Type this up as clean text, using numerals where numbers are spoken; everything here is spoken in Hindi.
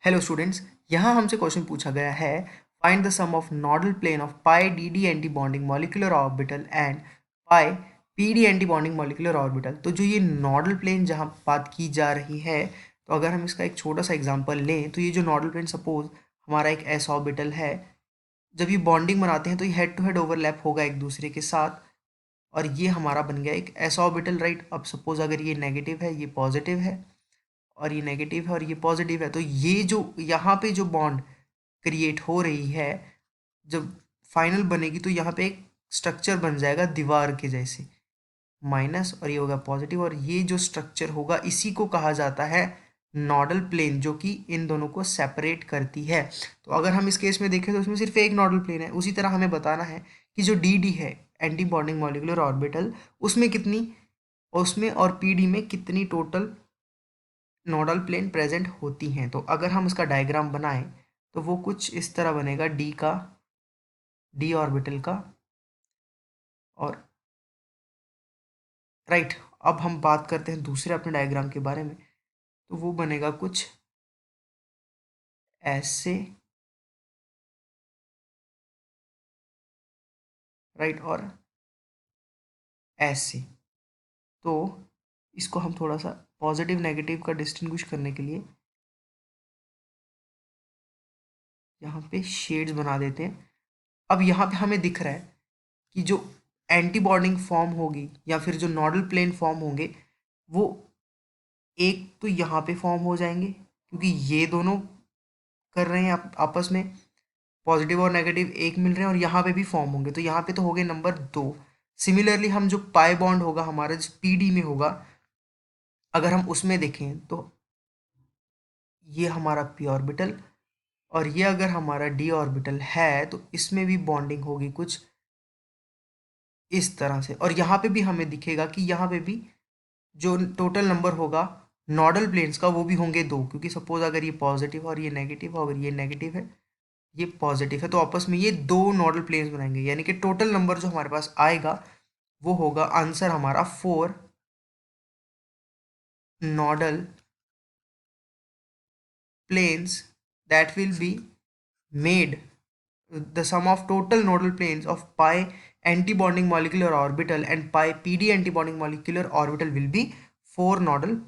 हेलो स्टूडेंट्स, यहाँ हमसे क्वेश्चन पूछा गया है। Find the sum of nodal plane of pi d d anti bonding molecular orbital and pi p d anti bonding molecular orbital. तो जो ये नॉडल प्लेन जहाँ बात की जा रही है, तो अगर हम इसका एक छोटा सा एग्जांपल लें तो ये जो नॉडल प्लेन सपोज हमारा एक एस ऑर्बिटल है। जब ये बॉन्डिंग बनाते हैं तो ये हेड टू हेड ओवरलैप होगा एक दूसरे के साथ, और ये हमारा बन गया एक एस ऑर्बिटल, राइट। अब सपोज अगर ये नेगेटिव है, ये पॉजिटिव है, और ये नेगेटिव है और ये पॉजिटिव है, तो ये जो यहाँ पे जो बॉन्ड क्रिएट हो रही है, जब फाइनल बनेगी तो यहाँ पे एक स्ट्रक्चर बन जाएगा दीवार के जैसे, माइनस, और ये होगा पॉजिटिव, और ये जो स्ट्रक्चर होगा इसी को कहा जाता है नॉडल प्लेन, जो कि इन दोनों को सेपरेट करती है। तो अगर हम इस केस में देखें तो इसमें सिर्फ एक नॉडल प्लेन है। उसी तरह हमें बताना है कि जो डी डी है, एंटी बॉन्डिंग मॉलिक्यूलर ऑर्बिटल, उसमें कितनी, उसमें और पी डी में कितनी टोटल नोडल प्लेन प्रेजेंट होती हैं। तो अगर हम उसका डायग्राम बनाएं तो वो कुछ इस तरह बनेगा, डी ऑर्बिटल का, और राइट। अब हम बात करते हैं दूसरे अपने डायग्राम के बारे में, तो वो बनेगा कुछ ऐसे, राइट, और ऐसे। तो इसको हम थोड़ा सा पॉजिटिव नेगेटिव का डिस्टिंग्विश करने के लिए यहाँ पे शेड्स बना देते हैं। अब यहाँ पे हमें दिख रहा है कि जो एंटी बॉन्डिंग फॉर्म होगी या फिर जो नॉडल प्लेन फॉर्म होंगे, वो एक तो यहाँ पे फॉर्म हो जाएंगे क्योंकि ये दोनों कर रहे हैं आपस में, पॉजिटिव और नेगेटिव एक मिल रहे हैं, और यहाँ पे भी फॉर्म होंगे, तो यहाँ पे तो हो गए नंबर 2। सिमिलरली हम जो पाई बॉन्ड होगा हमारा जो पीडी में होगा, अगर हम उसमें देखें तो ये हमारा पी ऑर्बिटल, और ये अगर हमारा डी ऑर्बिटल है तो इसमें भी बॉन्डिंग होगी कुछ इस तरह से, और यहाँ पे भी हमें दिखेगा कि यहाँ पे भी जो टोटल नंबर होगा नॉडल प्लेन्स का वो भी होंगे 2, क्योंकि सपोज अगर ये पॉजिटिव और ये नेगेटिव, अगर ये नेगेटिव है ये पॉजिटिव है, तो आपस में ये 2 नॉडल प्लेन्स बनाएंगे, यानी कि टोटल नंबर जो हमारे पास आएगा वो होगा आंसर हमारा 4 nodal planes that will be made. The sum of total nodal planes of pi antibonding molecular orbital and pi pd antibonding molecular orbital will be 4 nodal planes.